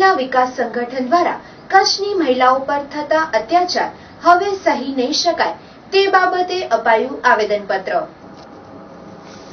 મહિલા વિકાસ સંગઠન દ્વારા કચ્છની મહિલાઓ પર થતા અત્યાચાર હવે સહી નહીં શકાય તે બાબતે અપાયું આવેદનપત્ર।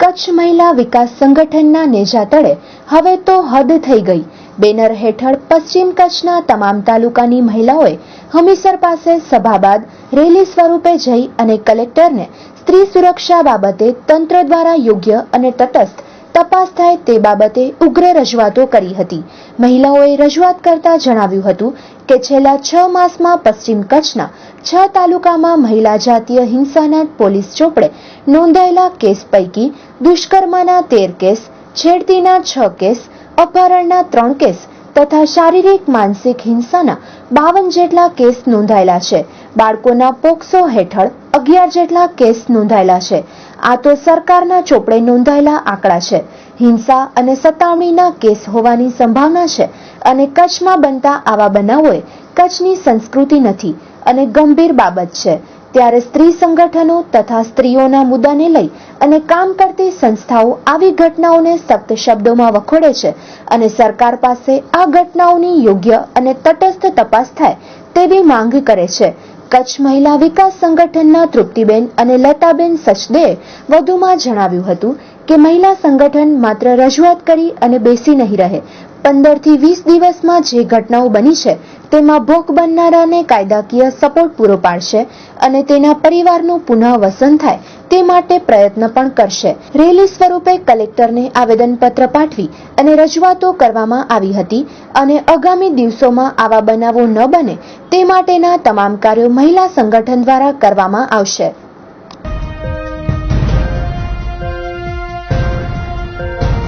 કચ્છ મહિલા વિકાસ સંગઠનના નેજા તળે હવે તો હદ થઈ ગઈ। બેનર હેઠળ પશ્ચિમ કચ્છના તમામ તાલુકાની મહિલાઓએ હમીસર પાસે સભા બાદ રેલી સ્વરૂપે જઈ અને કલેક્ટરને સ્ત્રી સુરક્ષા બાબતે તંત્ર દ્વારા યોગ્ય અને તટસ્થ તપાસ થાય તે બાબતે ઉગ્ર રજૂઆતો કરી હતી। મહિલાઓએ રજૂઆત કરતા જણાવ્યું હતું કે છેલ્લા 6 માસમાં પશ્ચિમ કચ્છના 6 તાલુકામાં મહિલા જાતીય હિંસાના પોલીસ ચોપડે નોંધાયેલા કેસ પૈકી દુષ્કર્મના 13 કેસ, છેડતીના 6 કેસ, અપહરણના 3 કેસ તથા શારીરિક માનસિક હિંસાના 52 જેટલા કેસ નોંધાયેલા છે। બાળકોના પોક્સો હેઠળ 11 જેટલા કેસ નોંધાયેલા છે। આ તો સરકારના ચોપડે નોંધાયેલા આંકડા છે। હિંસા અને સતામણીના કેસ હોવાની સંભાવના છે અને કચ્છમાં બનતા આવા બનાવોએ કચ્છની સંસ્કૃતિ નથી અને ગંભીર બાબત છે। ત્યારે સ્ત્રી સંગઠનો તથા સ્ત્રીઓના મુદ્દાને લઈ અને કામ કરતી સંસ્થાઓ આવી ઘટનાઓને સખ્ત શબ્દોમાં વખોડે છે અને સરકાર પાસે આ ઘટનાઓની યોગ્ય અને તટસ્થ તપાસ થાય તેવી માંગ કરે છે। કચ્છ મહિલા વિકાસ સંગઠનના તૃપ્તિબેન અને લતાબેન સચદેએ વધુમાં જણાવ્યું હતું કે મહિલા સંગઠન માત્ર રજૂઆત કરી અને બેસી નહીં રહે। 15 થી 20 દિવસમાં જે ઘટનાઓ બની છે તેમાં ભોગ બનનારાને કાયદાકીય સપોર્ટ પૂરો પાડશે અને તેના પરિવારનું પુનઃવસન થાય તે માટે પ્રયત્ન પણ કરશે। રેલી સ્વરૂપે કલેક્ટરને આવેદનપત્ર પાઠવી અને રજૂઆતો કરવામાં આવી હતી અને આગામી દિવસોમાં આવા બનાવો ન બને તે માટેના તમામ કાર્યો મહિલા સંગઠન દ્વારા કરવામાં આવશે।